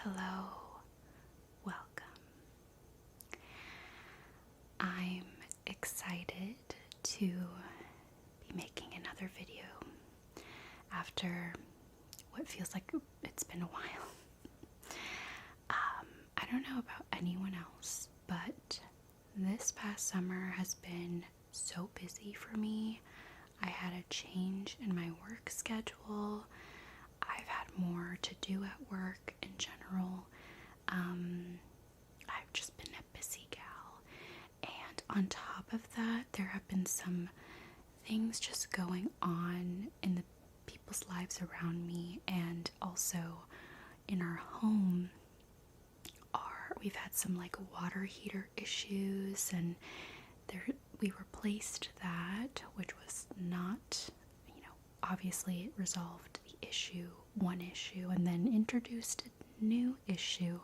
Hello, welcome. I'm excited to be making another video after what feels like it's been a while. I don't know about anyone else, but this past summer has been so busy for me. I had a change in my work schedule. I've had more to do at work in general. I've just been a busy gal. And on top of that, there have been some things just going on in the people's lives around me and also in our home. We've had some like water heater issues, and we replaced that, which was not, obviously it resolved the one issue, and then introduced a new issue.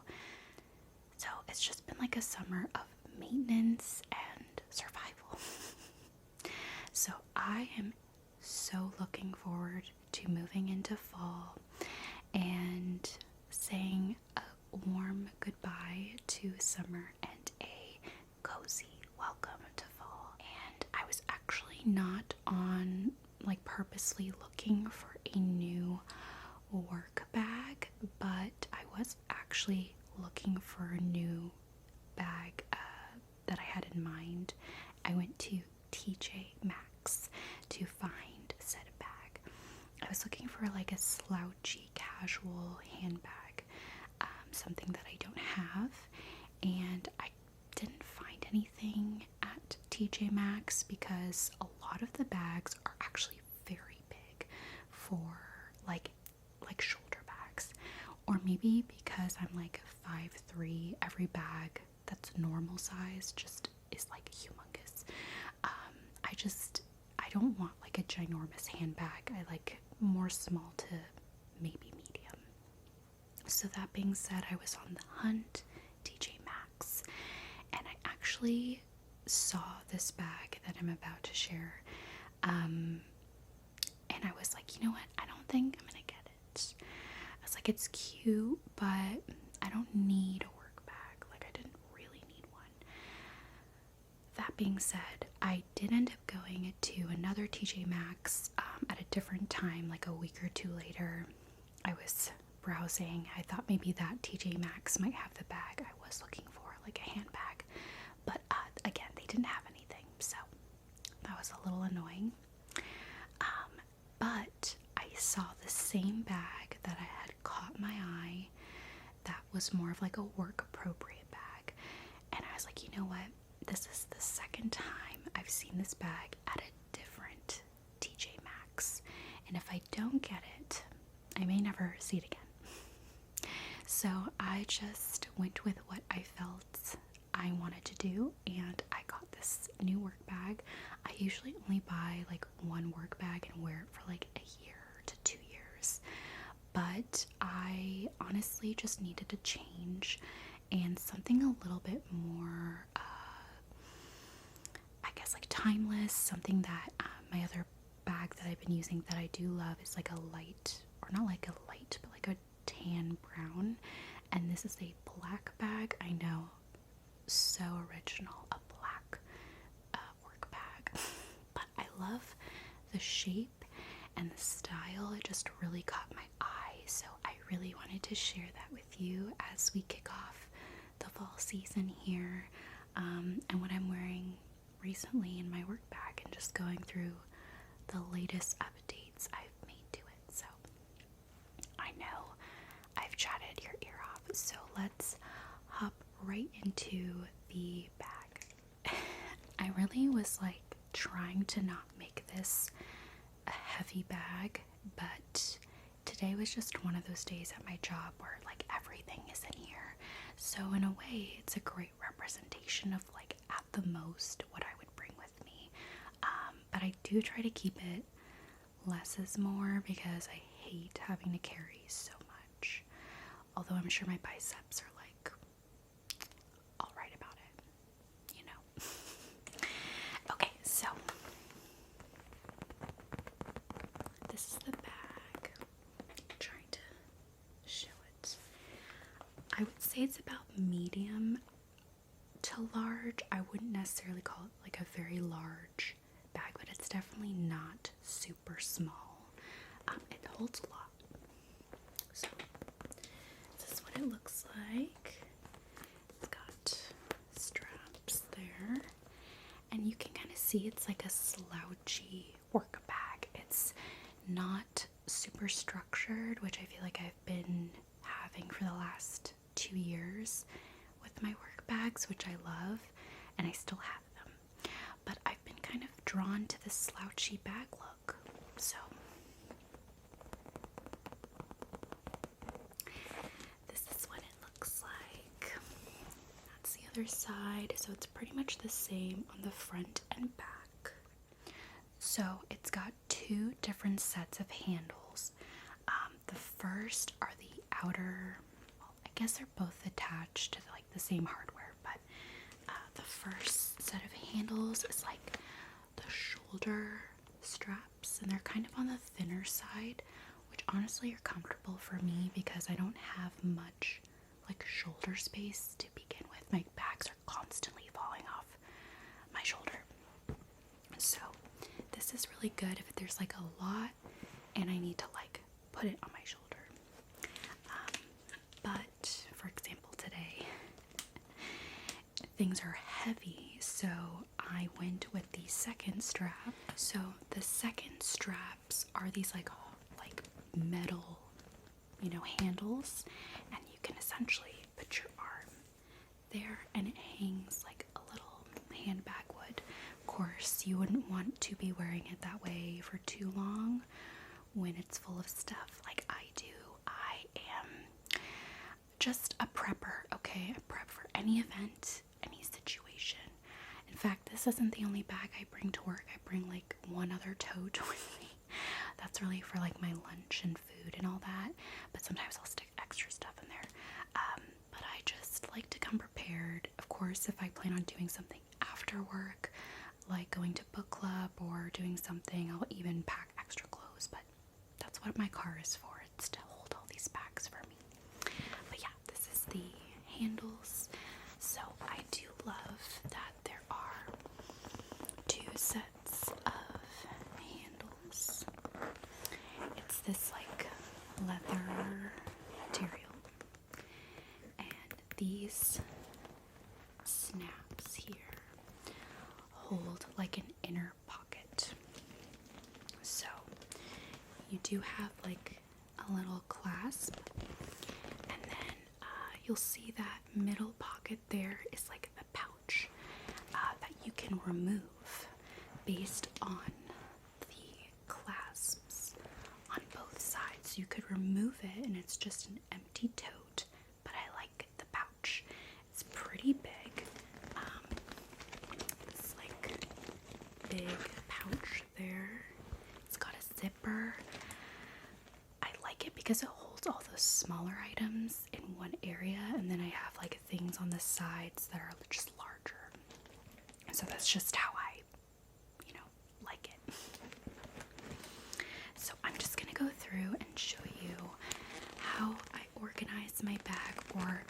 So it's just been like a summer of maintenance and survival. So I am so looking forward to moving into fall and saying a warm goodbye to summer and a cozy welcome to fall. And I was actually not on purposely looking for a new work bag, but I was actually looking for a new bag that I had in mind. I went to TJ Maxx to find said bag. I was looking for like a slouchy casual handbag, something that I don't have, and I didn't find anything at TJ Maxx because a lot of the bags are actually very big for like shoulder bags, or maybe because I'm like 5'3", every bag that's normal size just is like humongous. I don't want like a ginormous handbag. I like more small to maybe medium. So that being said, I was on the hunt, TJ Maxx, and I actually saw this bag that I'm about to share, and I was like, you know what, I don't think I'm gonna get it. I was like, it's cute, but I don't need a work bag. Like, I didn't really need one. That being said, I did end up going to another TJ Maxx at a different time, like a week or two later. I was browsing. I thought maybe that TJ Maxx might have the bag I was looking for, like a handbag. But again, they didn't have anything, so that was a little annoying. But I saw the same bag that I had caught my eye that was more of like a work appropriate bag. And I was like, you know what? This is the second time I've seen this bag at a different TJ Maxx. And if I don't get it, I may never see it again. So I just went with what I felt I wanted to do, and I got this new work bag. I usually only buy like one work bag and wear it for like a year to 2 years, but I honestly just needed a change and something a little bit more I guess like timeless, something that my other bag that I've been using that I do love is like a light, or not like a light, but like a tan brown, and this is a black bag. I know, so original, a black work bag, but I love the shape and the style. It just really caught my eye, so I really wanted to share that with you as we kick off the fall season here, and what I'm wearing recently in my work bag, and just going through the latest updates I've made to it. So I know I've chatted your ear off, so let's hop right into the bag. I really was like trying to not make this a heavy bag, but today was just one of those days at my job where like everything is in here. So in a way, it's a great representation of like at the most what I would bring with me. But I do try to keep it less is more because I hate having to carry so much. Although I'm sure my biceps are like alright about it, you know. Okay, so this is the bag. I'm trying to show it. say it's about medium to large. I wouldn't necessarily call it like a very large bag, but it's definitely not super small. It holds a lot. So this is what it looks like. It's got straps there, and you can kind of see it's like a slouchy work bag. It's not super structured, which I feel like I've been having for the last 2 years with my work bags, which I love, and I still have them. But I've been kind of drawn to this slouchy bag look. So this is what it looks like. That's the other side. So it's pretty much the same on the front and back. So it's got 2 different sets of handles. The first are the outer, well, I guess they're both attached to like the same hardware, but the first set of handles is like the shoulder straps, and they're kind of on the thinner side, which honestly are comfortable for me because I don't have much like shoulder space to begin with. My bags are constantly falling off my shoulder. So this is really good if there's like a lot and I need to like put it on my shoulder. But for example, today things are heavy, so I went with the second strap. So the second straps are these like metal, handles, and you can essentially put your arm there and it hangs like a little handbag would. Of course, you wouldn't want to be wearing it that way for too long when it's full of stuff like I do. I am just a prepper, okay? I prep for any event, any situation. In fact, this isn't the only bag I bring to work. I bring like one other tote with me. That's really for like my lunch and food and all that, but sometimes I'll stick extra stuff in there. But I just like to come prepared. Of course, if I plan on doing something after work, like going to book club or doing something, I'll even pack extra clothes, but that's what my car is for. It's to hold all these bags for me. But yeah, this is the handles. So I do love that there are 2 sets of handles. It's this like leather material, and these snaps here hold like an inner pocket. So you do have like a little clasp, and then you'll see that middle pocket there is like the pouch that you can remove based on the clasps on both sides. You could remove it and it's just an empty tote, but I like the pouch. It's pretty big. It's like big pouch there. It's got a zipper. I like it because it holds all those smaller items in one area, and then I have like things on the sides that are just larger. And so that's just how I, like it. So I'm just gonna go through and show you how I organize my bag, or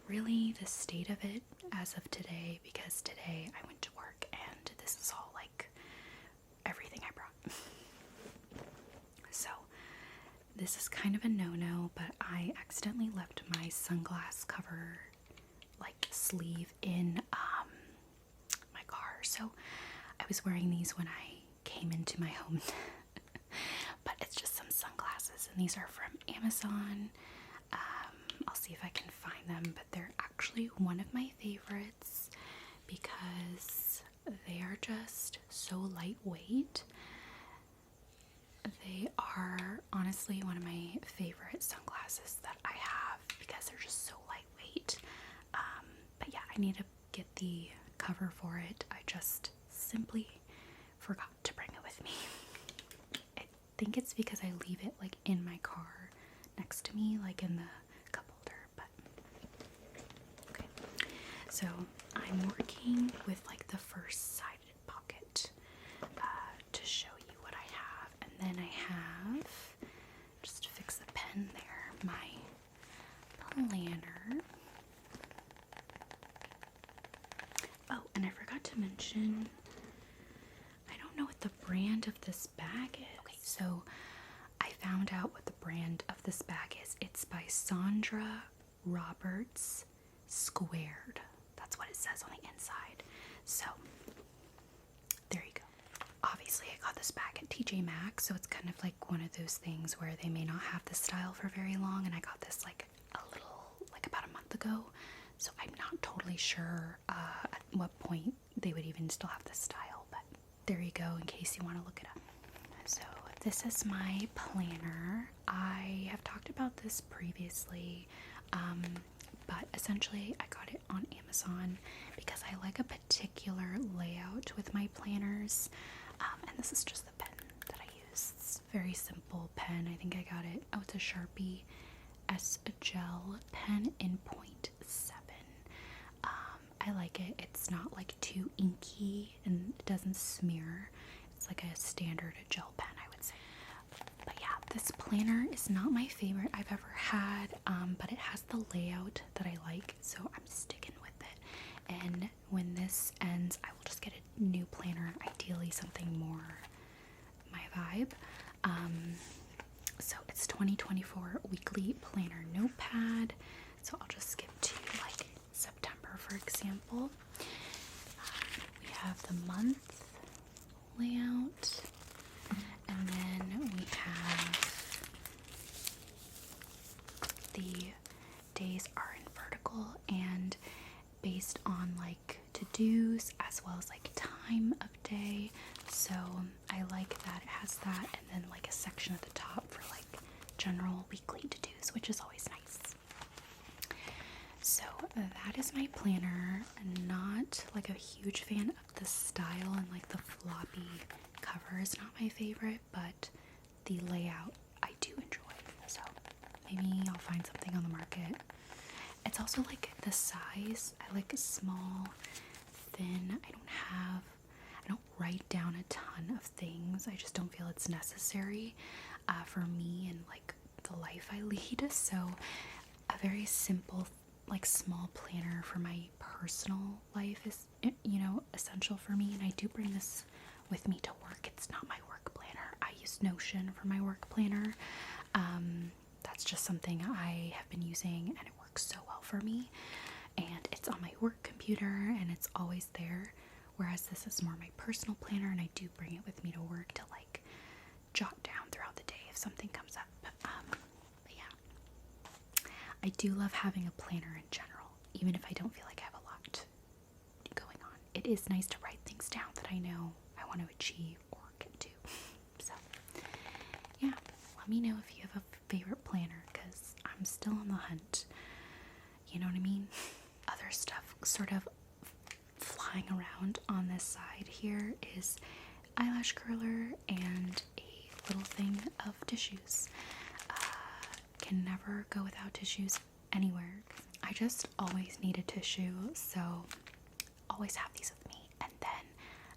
really the state of it as of today, because today I went to work and this is all like everything I brought. So this is kind of a no-no, but I accidentally left my sunglass cover like sleeve in my car, so I was wearing these when I came into my home. But it's just some sunglasses, and these are from Amazon. I'll see if I can find them, but they're actually one of my favorites because they are just so lightweight. They are honestly one of my favorite sunglasses that I have because they're just so lightweight. But yeah, I need to get the cover for it. I just simply forgot to bring it with me. I think it's because I leave it like in my car next to me, like in the cup holder, but okay. So I'm working with like the first sided pocket to show you what I have, and then I have, just to fix the pen there, my planner. mention, I don't know what the brand of this bag is. Okay, so I found out what the brand of this bag is. It's by Sandra Roberts Squared. That's what it says on the inside. So, there you go. Obviously, I got this bag at TJ Maxx, so it's kind of like one of those things where they may not have this style for very long, and I got this like about a month ago, so I'm not totally sure at what point they would even still have this style, but there you go in case you want to look it up. So this is my planner. I have talked about this previously, but essentially I got it on Amazon because I like a particular layout with my planners, and this is just the pen that I use. It's a very simple pen. I think I got it, it's a Sharpie S Gel pen in 0.7. I like it. It's not like too inky and it doesn't smear. It's like a standard gel pen, I would say. But yeah, this planner is not my favorite I've ever had, but it has the layout that I like, so I'm sticking with it. And when this ends, I will just get a new planner, ideally something more my vibe. So it's 2024 weekly planner notepad. So I'll just skip to like September, for example. We have the month layout, and then we have the days are in vertical and based on like to-dos as well as like time of day. So I like that it has that, and then like a section at the top for like general weekly to-dos, which is always nice. So that is my planner. I'm not like a huge fan of the style, and like the floppy cover is not my favorite, but the layout I do enjoy. So maybe I'll find something on the market. It's also like the size. I like a small, thin. I don't write down a ton of things. I just don't feel it's necessary for me and like the life I lead. So a very simple, like small planner for my personal life is, essential for me. And I do bring this with me to work. It's not my work planner. I use Notion for my work planner. That's just something I have been using, and it works so well for me. And it's on my work computer, and it's always there. Whereas this is more my personal planner, and I do bring it with me to work to like jot down throughout the day if something comes up. But yeah, I do love having a planner in general, even if I don't feel like I have a lot going on. It is nice to write things down that I know I want to achieve or get to. So yeah, let me know if you have a favorite planner, because I'm still on the hunt. You know what I mean? Other stuff sort of flying around on this side here is eyelash curler and a little thing of tissues. Can never go without tissues anywhere. I just always need a tissue, so always have these with me. And then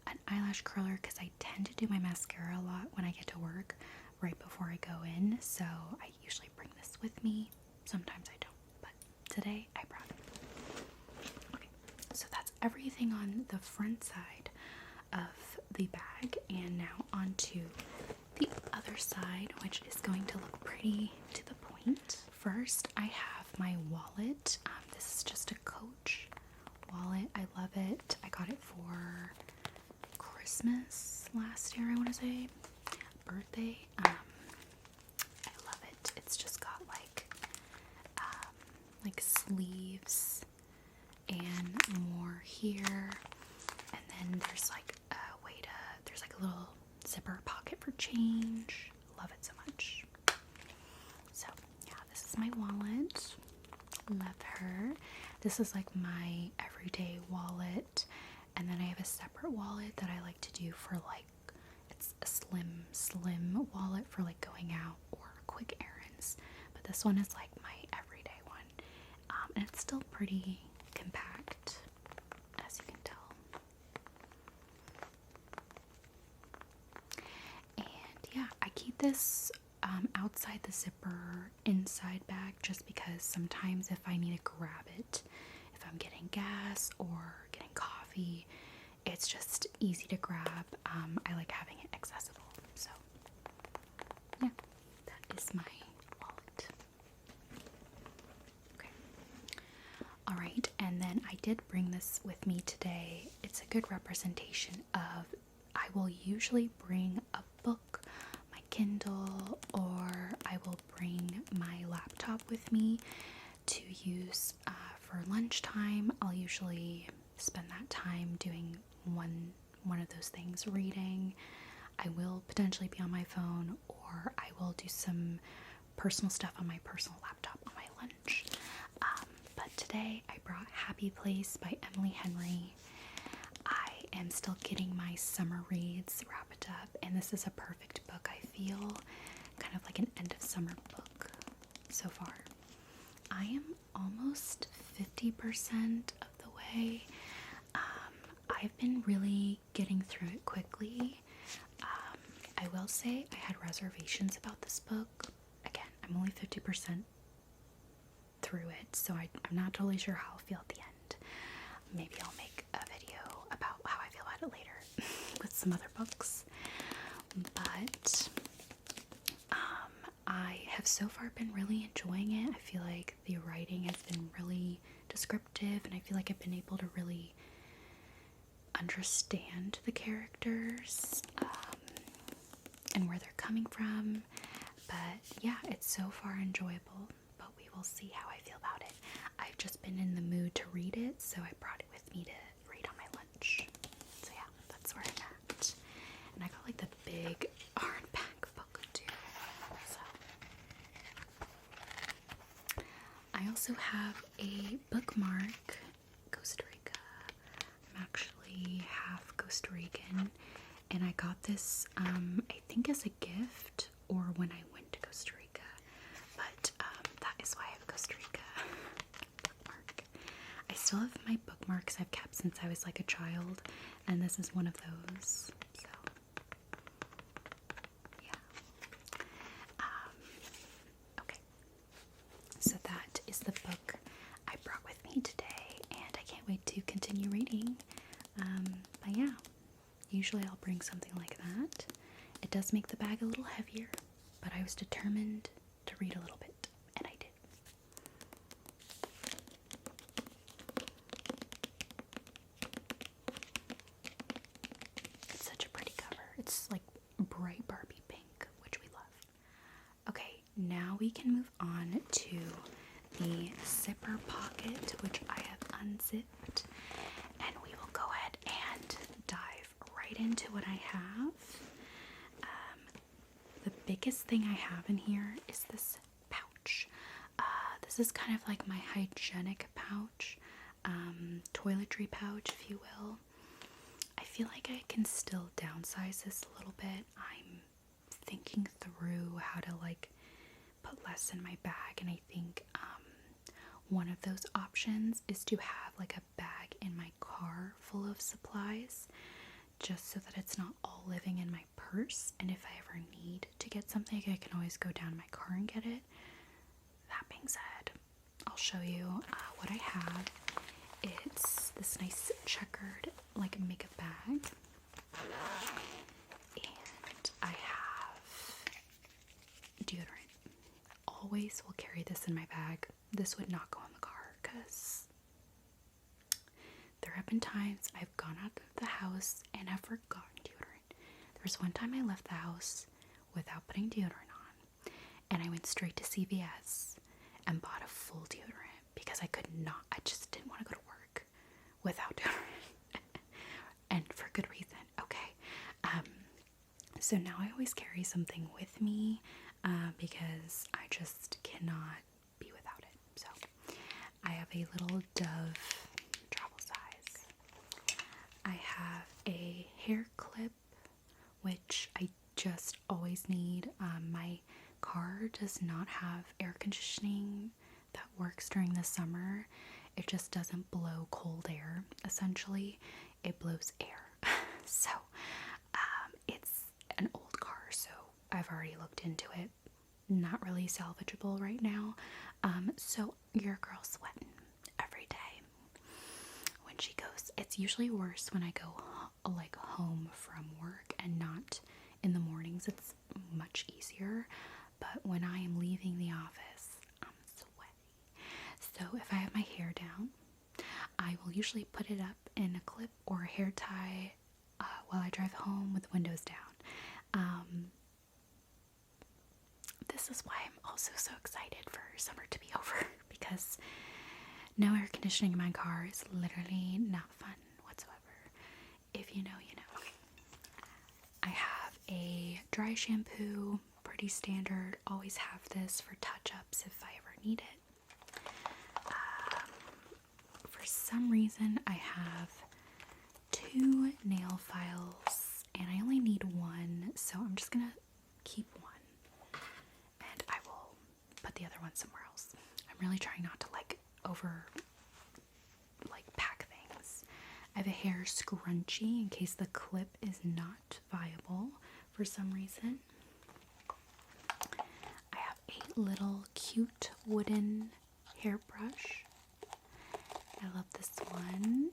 an eyelash curler, because I tend to do my mascara a lot when I get to work right before I go in, so I usually bring this with me. Sometimes I don't, but today I brought it. Okay, so that's everything on the front side of the bag, and now onto the other side, which is going to look pretty to the point. First, I have my wallet. This is just a Coach wallet. I love it. I got it for Christmas last year, I want to say. Birthday. I love it. It's just got like sleeves and more here, and then there's like there's like a little zipper pocket for change. Love it so much. So yeah, this is my wallet. Love her. This is like my everyday wallet, and then I have a separate wallet that I like to do for like, it's a slim wallet for like going out or quick errands, but this one is like my everyday one, and it's still pretty compact, as you can tell. And yeah, I keep this outside the zipper inside bag just because sometimes if I need to grab it, if I'm getting gas or getting coffee, it's just easy to grab. I like having it accessible. So yeah, that is my wallet. Okay. Alright, and then I did bring this with me today. It's a good representation of, I will usually bring a book, my Kindle, or I will bring my laptop with me to use for lunchtime. I'll usually spend that time doing one of those things, reading. I will potentially be on my phone, or I will do some personal stuff on my personal laptop on my lunch. But today I brought Happy Place by Emily Henry. I am still getting my summer reads wrapped up, and this is a perfect book, I feel. Kind of like an end of summer book so far. I am almost 50% of the way. I've been really getting through it quickly. I will say I had reservations about this book. Again, I'm only 50% through it, so I'm not totally sure how I'll feel at the end. Maybe I'll make a video about how I feel about it later with some other books. But I have so far been really enjoying it. I feel like the writing has been really descriptive, and I feel like I've been able to really understand the characters and where they're coming from. But yeah, it's so far enjoyable, but we will see how I feel about it. I've just been in the mood to read it, so I brought it with me to read on my lunch. So yeah, that's where I'm at. And I got like the big hardback book too. So I also have a bookmark, Costa Rica. I'm actually half Costa Rican, and I got this I think as a gift or when I went to Costa Rica, but that is why I have Costa Rica bookmark. I still have my bookmarks I've kept since I was like a child, and this is one of those. So yeah. Okay, so that is the book I brought with me today, and I can't wait to continue reading. But yeah, usually I'll bring something like that. It does make the bag a little heavier, but I was determined to read a little bit, and I did. It's such a pretty cover. It's like bright Barbie pink, which we love. Okay, now we can move on to the zipper pocket, which I have unzipped, and we will go ahead and dive right into what I have. The biggest thing I have in here is this pouch. This is kind of like my hygienic pouch, toiletry pouch, if you will. I feel like I can still downsize this a little bit. I'm thinking through how to like put less in my bag, and I think one of those options is to have like a bag in my car full of supplies, just so that it's not all living in my purse, and if I ever need to get something, I can always go down to my car and get it. That being said, I'll show you what I have. It's this nice checkered like makeup bag, and I have deodorant. Always will carry this in my bag. This would not go in the car because there have been times I've gone out of the house and have forgotten deodorant. There was one time I left the house without putting deodorant on, and I went straight to CVS and bought a full deodorant because I just didn't want to go to work without deodorant. And for good reason, okay? So now I always carry something with me because I just cannot be without it. So I have a little Dove travel size. I have a hair clip, which I just always need. My car does not have air conditioning that works during the summer. It just doesn't blow cold air, essentially. It blows air. So, it's an old car, so I've already looked into it. Not really salvageable right now. So your girl's sweating every day when she goes. It's usually worse when I go like home from work and not in the mornings, it's much easier. But when I am leaving the office, I'm sweaty. So if I have my hair down, I will usually put it up in a clip or a hair tie while I drive home with the windows down. This is why I'm also so excited for summer to be over, because no air conditioning in my car is literally not fun whatsoever. If you know, you know. I have a dry shampoo, pretty standard. Always have this for touch-ups if I ever need it. For some reason, I have 2 nail files, and I only need 1, so I'm just gonna keep 1. And I will put the other one somewhere else. I'm really trying not to pack things. I have a hair scrunchie in case the clip is not viable for some reason. I have a little cute wooden hairbrush. I love this one.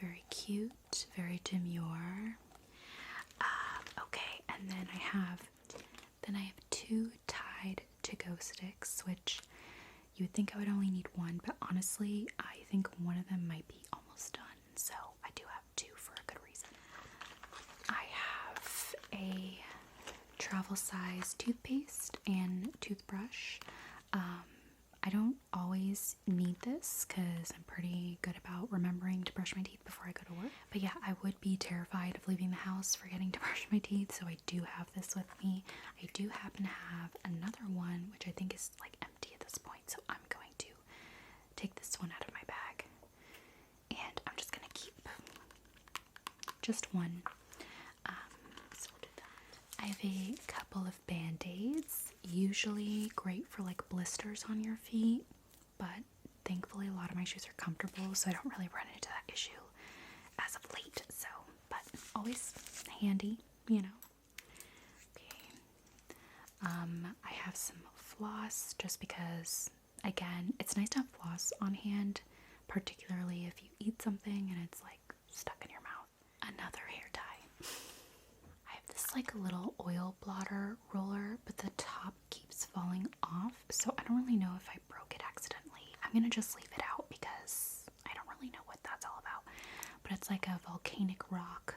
Very cute, very demure. Okay, and then I have 2 Tide to-go sticks, which you would think I would only need 1, but honestly, I think one of them might be almost done, so I do have 2 for a good reason. I have a travel size toothpaste and toothbrush. I don't always need this because I'm pretty good about remembering to brush my teeth before I go to work. But yeah, I would be terrified of leaving the house forgetting to brush my teeth, so I do have this with me. I do happen to have another one, which I think is empty at this point, so I'm going to take this one out of my bag. And I'm just going to keep just one. So we'll do that. I have a couple of band-aids, usually great for blisters on your feet, but thankfully a lot of my shoes are comfortable, so I don't really run into that issue as of late, but always handy, you know. Okay. I have some floss just because, again, it's nice to have floss on hand, particularly if you eat something and it's stuck in your mouth. Another hair tie. I have this little oil blotter roller, but the top keeps falling off, so I don't really know if I broke it accidentally. I'm gonna just leave it out because I don't really know what that's all about. But it's like a volcanic rock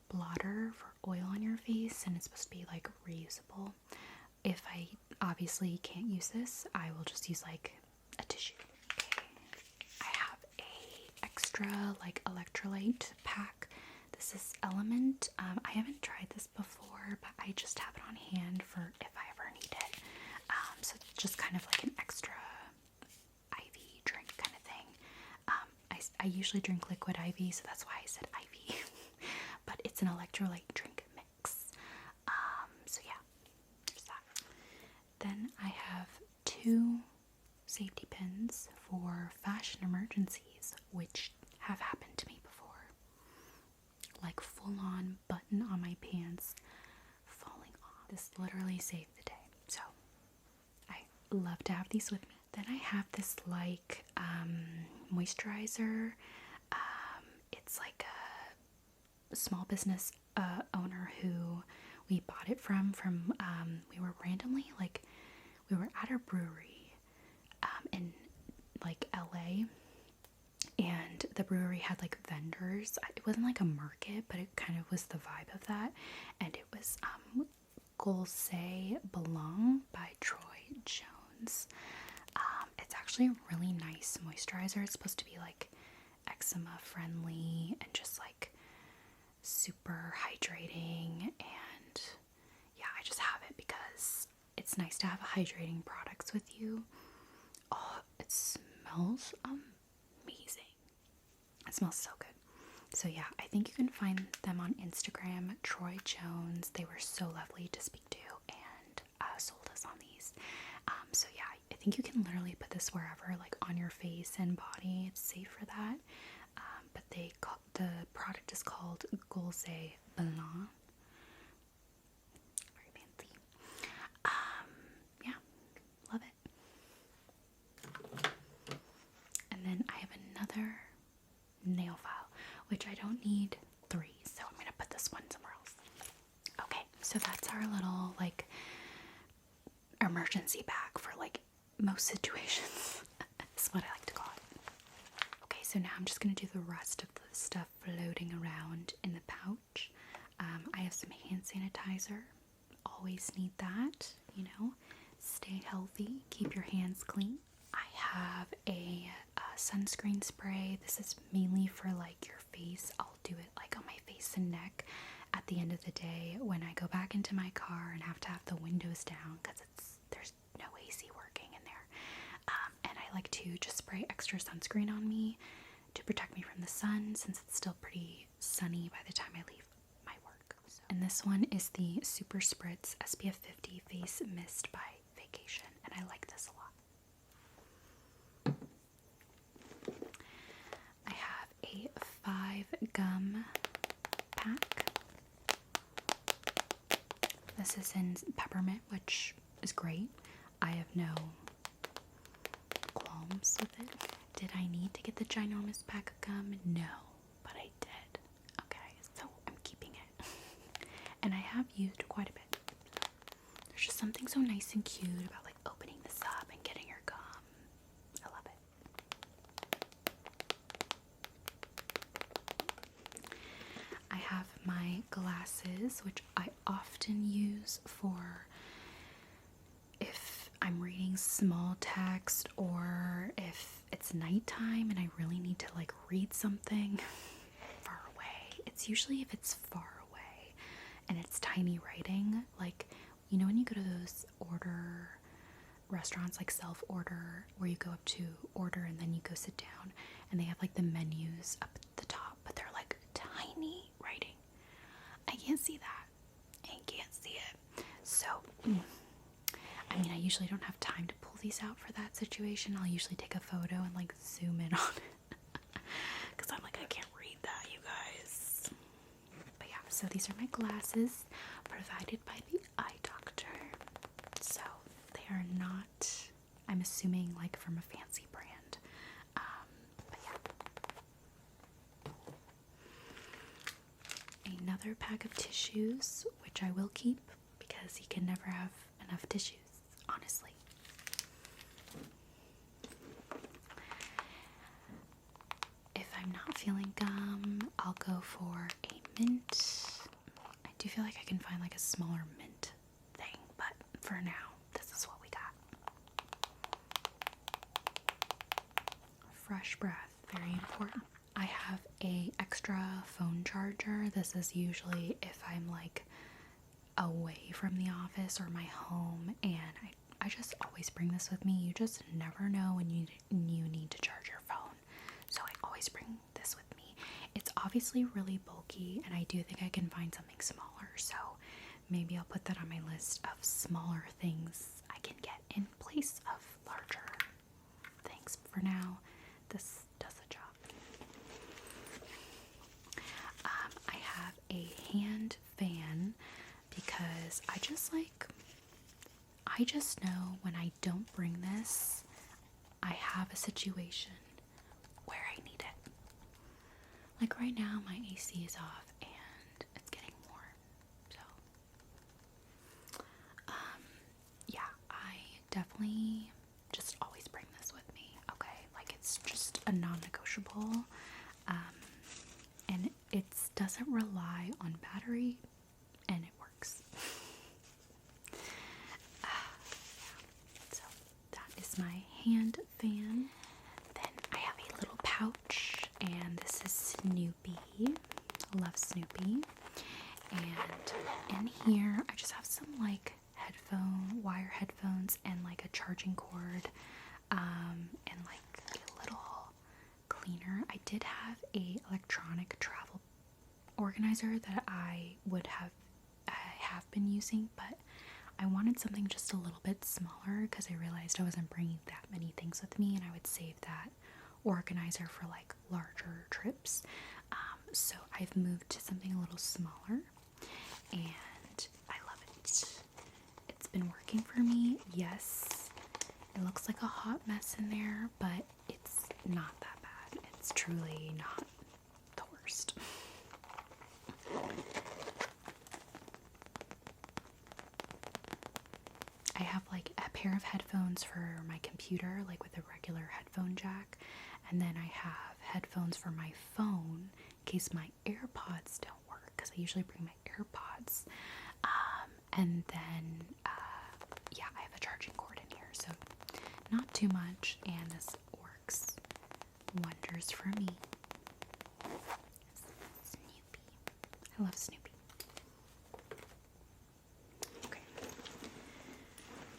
blotter for oil on your face, and it's supposed to be reusable. If I obviously can't use this, I will just use a tissue. Okay. I have a extra electrolyte pack. This is Element. I haven't tried this before, but I just have it on hand for if I ever need it. So it's just kind of an extra IV drink kind of thing. I usually drink liquid IV, so that's why I said IV. But it's an electrolyte drink mix. So yeah, there's that. Then I have 2 safety pins for fashion emergencies, which have happened to me before. Full-on button on my pants falling off. This literally saved the day. So I love to have these with me. Then I have this moisturizer. It's a small business owner who we bought it from we were randomly we were at a brewery in LA, and the brewery had vendors. It wasn't a market, but it kind of was the vibe of that. And it was Gulse Belong by Troy Jones. It's actually a really nice moisturizer. It's supposed to be eczema friendly and just super hydrating. And yeah, I just have it because it's nice to have hydrating products with you. Oh, it smells amazing. It smells so good. So yeah, I think you can find them on Instagram, Troy Jones. They were so lovely to speak to and sold us on these. So yeah, I think you can literally put this wherever, on your face and body. It's safe for that. But the product is called Gulse Belong. Very fancy. Yeah, love it. And then I have another nail file, most situations. That's what I like to call it. Okay, so now I'm just going to do the rest of the stuff floating around in the pouch. I have some hand sanitizer. Always need that, you know. Stay healthy. Keep your hands clean. I have a sunscreen spray. This is mainly for like your face. I'll do it like on my face and neck at the end of the day when I go back into my car and have to have the windows down because there's no AC working in there. And I like to just spray extra sunscreen on me to protect me from the sun since it's still pretty sunny by the time I leave my work. So. And this one is the Super Spritz SPF 50 Face Mist by Vacation, and I like this a lot. I have a 5 gum pack. This is in peppermint, which is great. I have no qualms with it. Did I need to get the ginormous pack of gum? No, but I did. Okay, so I'm keeping it. And I have used quite a bit. There's just something so nice and cute about like opening this up and getting your gum. I love it. I have my glasses, which I often use for if I'm reading small text or if it's nighttime and I really need to like read something far away. It's usually if it's far away and it's tiny writing, like, you know, when you go to those order restaurants, like self-order, where you go up to order and then you go sit down and they have like the menus up at the top, but they're like tiny writing. I can't see that. I can't see it. So, I mean, I usually don't have time to pull these out for that situation. I'll usually take a photo and like zoom in on it. Because I'm like, I can't read that, you guys. But yeah, so these are my glasses provided by the eye doctor. So they are not, I'm assuming, like from a fancy brand. But yeah. Another pack of tissues, which I will keep because you can never have enough tissues, honestly. If I'm not feeling gum, I'll go for a mint. I do feel like I can find like a smaller mint thing, but for now, this is what we got. Fresh breath, very important. I have a extra phone charger. This is usually if I'm like away from the office or my home, and I just always bring this with me. You just never know when you need to charge your phone, so I always bring this with me. It's obviously really bulky, and I do think I can find something smaller, so maybe I'll put that on my list of smaller things I can get in place of larger things. For now, this does the job. I have a hand fan because I just know when I don't bring this, I have a situation where I need it. Like right now, my AC is off and it's getting warm. So, yeah, I definitely just always bring this with me, okay? Like it's just a non-negotiable. And it doesn't rely on battery, and it works. So that is my hand fan. Then I have a little pouch, and this is Snoopy. Love Snoopy. And in here, I just have some like wire headphones, and like a charging cord, and like a little cleaner. I did have a electronic travel organizer that I have been using, but I wanted something just a little bit smaller because I realized I wasn't bringing that many things with me, and I would save that organizer for like larger trips. So I've moved to something a little smaller, and I love it. It's been working for me. Yes, it looks like a hot mess in there, but it's not that bad. It's truly not the worst. I have like a pair pair of headphones for my computer, like with a regular headphone jack, and then I have headphones for my phone in case my AirPods don't work, because I usually bring my AirPods. And then, yeah, I have a charging cord in here, so not too much, and this works wonders for me. Snoopy. I love Snoopy. Okay.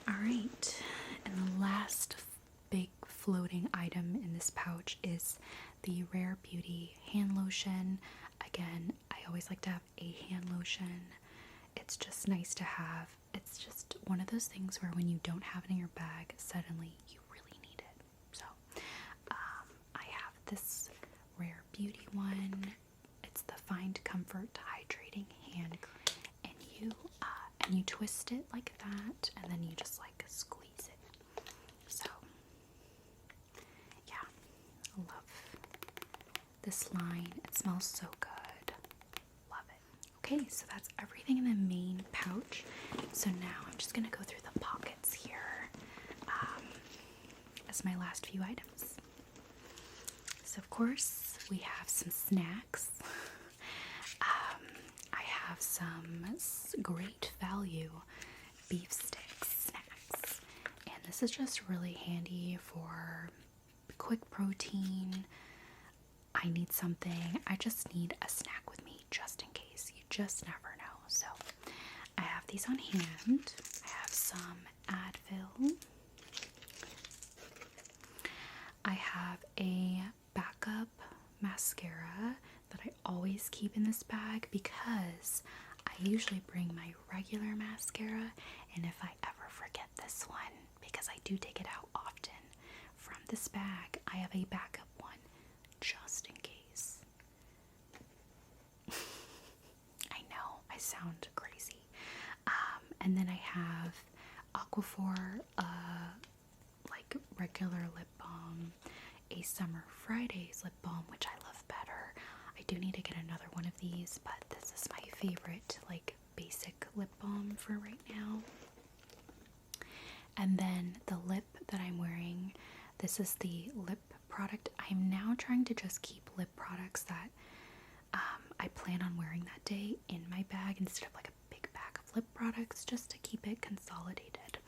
Alright, and the last big floating item in this pouch is the Rare Beauty hand lotion. Again, I always like to have a hand lotion. It's just nice to have. It's just one of those things where when you don't have it in your bag, suddenly you really need it. So, I have this Rare Beauty one. It's the Find Comfort Hydrating Hand Cream, and you twist it like that, and then you just like squeeze it. So, yeah, I love this line. It smells so good. Okay, so that's everything in the main pouch. So now I'm just going to go through the pockets here as my last few items. So of course we have some snacks. I have some great value beef sticks snacks. And this is just really handy for quick protein. I need something. I just need a snack with me just in case. You just never know. So I have these on hand. I have some Advil. I have a backup mascara that I always keep in this bag because I usually bring my regular mascara, and if I ever forget this one, because I do take it out often from this bag, I have a backup one just in case. I know, I sound crazy. And then I have Aquaphor, like regular lip balm, a Summer Fridays lip balm, which I love better. I do need to get another one of these, but this is my favorite, like, basic lip balm for right now. And then the lip that I'm wearing, this is the lip product. I'm now trying to just keep lip products that I plan on wearing that day in my bag instead of like a big bag of lip products, just to keep it consolidated.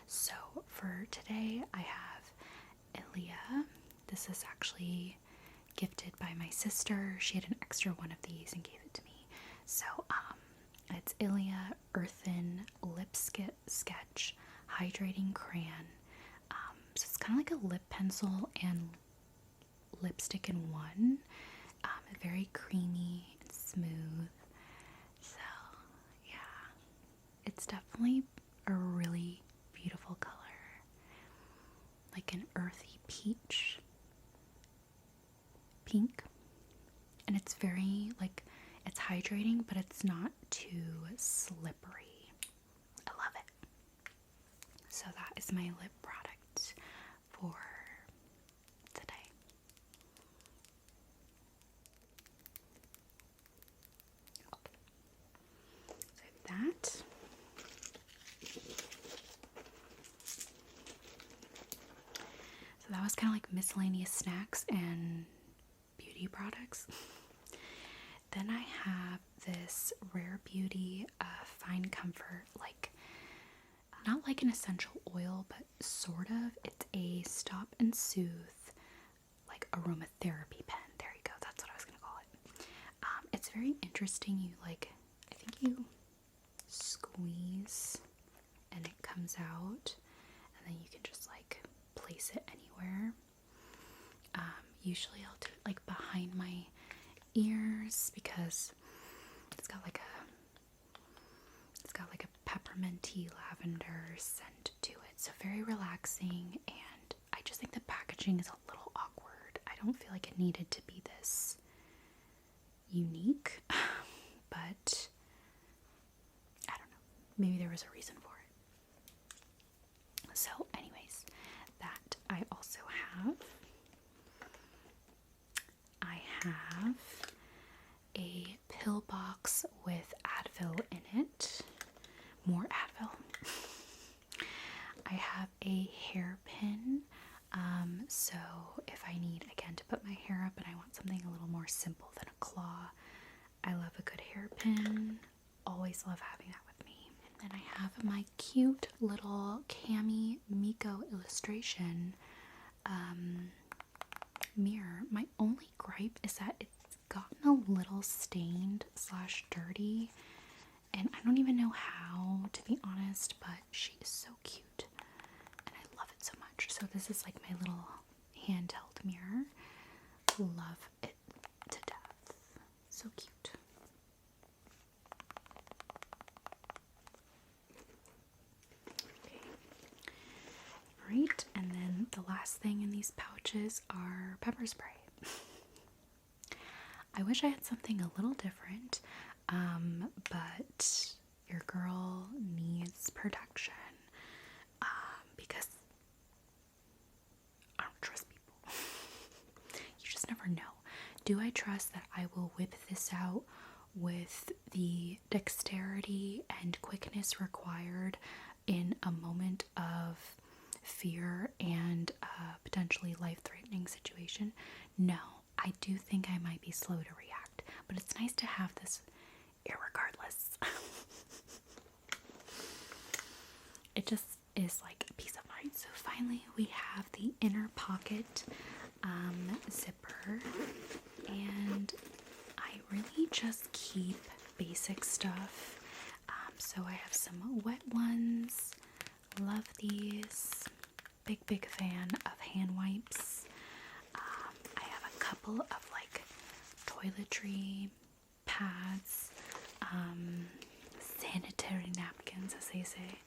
So for today I have Ilia. This is actually gifted by my sister. She had an extra one of these and gave it to me. So it's Ilia Earthen Lip Sketch Hydrating Crayon. So it's kind of like a lip pencil and lipstick in one. Very creamy and smooth. So yeah, it's definitely a really beautiful color, like an earthy peach pink, and it's very, like, it's hydrating, but it's not too slippery. I love it. So that is my lip product for today. So that. So that was kind of like miscellaneous snacks and beauty products. Then I have this Rare Beauty Fine Comfort, like, not like an essential oil, but sort of. It's a Stop and Soothe, like, aromatherapy pen. There you go, that's what I was gonna call it. It's very interesting. You, like, I think you squeeze and it comes out, and then you can just, like, place it anywhere. Usually I'll do it, like, behind my ears because it's got like a pepperminty lavender scent to it, so very relaxing. And I just think the packaging is a little awkward. I don't feel like it needed to be this unique, but I don't know, maybe there was a reason for it. So anyways, that I also have. I have a pill box with Advil in it. More Advil. I have more simple than a claw. I love a good hairpin. Always love having that with me. And then I have my cute little Cami Miko illustration mirror. My only gripe is that it's gotten a little stained / dirty, and I don't even know how, to be honest, but she is so cute and I love it so much. So this is like my little handheld mirror. Love it to death. So cute. Okay. Right, and then the last thing in these pouches are pepper spray. I wish I had something a little different, but your girl needs protection, because I don't trust people. You just never know. Do I trust that I will whip this out with the dexterity and quickness required in a moment of fear and potentially life-threatening situation? No. I do think I might be slow to react, but it's nice to have this irregardless. It just is like a peace of mind. So finally we have the inner pocket zipper, and I really just keep basic stuff. So I have some wet ones. Love these. Big fan of hand wipes. I have a couple of like toiletry pads, sanitary napkins, as they say,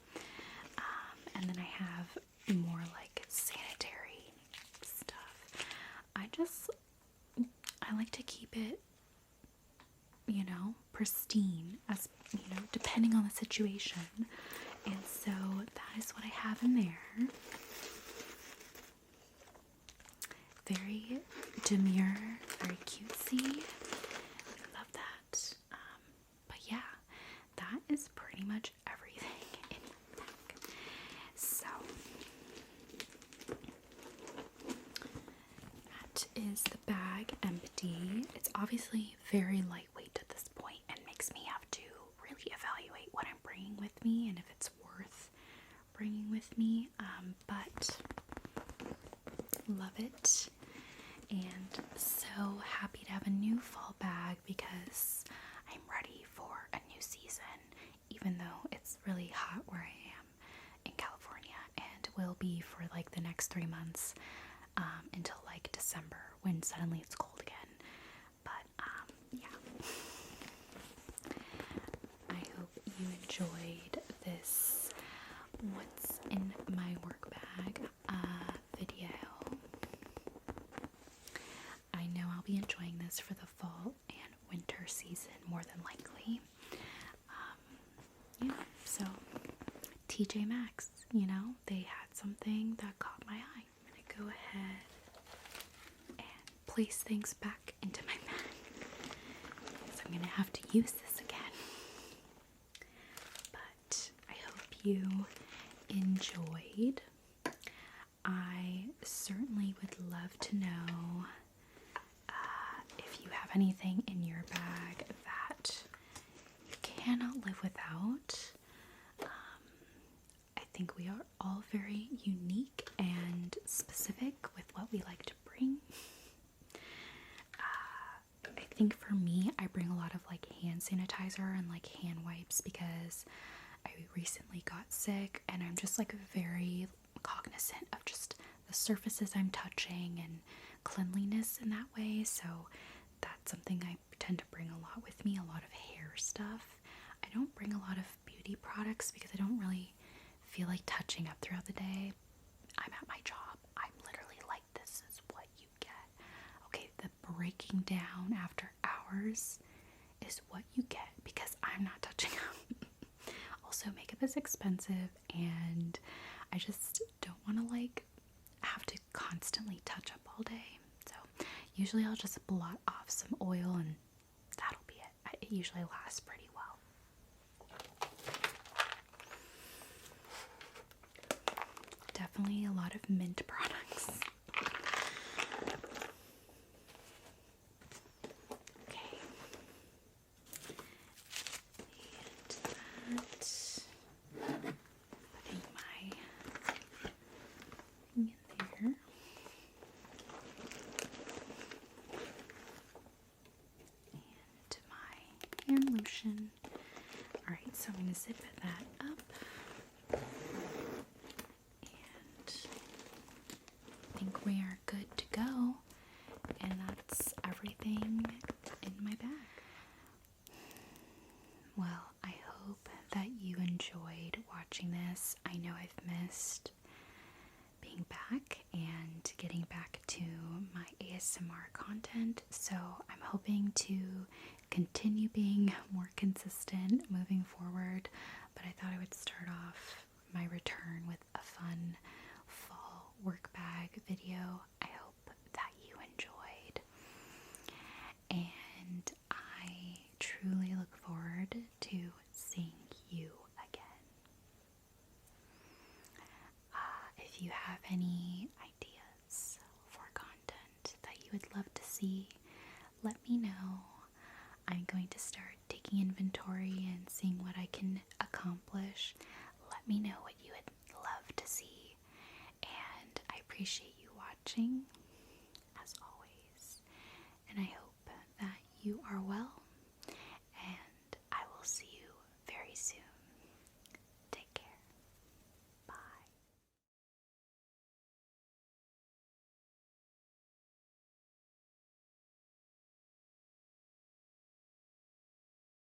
and then I have more like sanitary stuff. I like to keep it, you know, pristine, as you know, depending on the situation, and so that is what I have in there. Very demure, very cutesy. I love that. But yeah, that is pretty much everything in the bag. So that is the bag empty. It's obviously very lightweight at this point and makes me have to really evaluate what I'm bringing with me and if it's worth bringing with me. But love it. And so happy to have a new fall bag because I'm ready for a new season, even though it's really hot where I am in California and will be for like the next 3 months, until like December when suddenly it's cold again. But yeah, I hope you enjoyed this what's in my work bag video. I know I'll be enjoying this for the fall and winter season more than likely. Yeah, so TJ Maxx, you know, they had something that caught my eye. I'm gonna go ahead and place things back into my bag because I'm gonna have to use this again. But I hope you enjoyed. I certainly would love to know if you have anything in your bag that you cannot live without. I think we are all very unique and specific with what we like to bring. I think for me, I bring a lot of like hand sanitizer and like hand wipes because I recently got sick and I'm just like very cognizant of just the surfaces I'm touching and cleanliness in that way. So that's something I tend to bring a lot with me, a lot of hair stuff. I don't bring a lot of beauty products because I don't really feel like touching up throughout the day. I'm at my job. I'm literally like, this is what you get. Okay, the breaking down after hours is what you get because I'm not touching up. Also, makeup is expensive and I just don't want to like have to constantly touch up all day. So usually I'll just blot off some oil and that'll be it. It usually lasts pretty well. Definitely a lot of mint products. going to zip that up. And I think we are good to go. And that's everything in my bag. Well, I hope that you enjoyed watching this. I know I've missed being back and getting back to my ASMR content, so I'm hoping to continue being more consistent moving forward, but I thought I would start off my return with a fun fall work bag video. I hope that you enjoyed, and I truly look forward to seeing you again. If you have any ideas for content that you would love to see, let me know. I'm going to start taking inventory and seeing what I can accomplish. Let me know what you would love to see, and I appreciate you watching as always, and I hope that you are well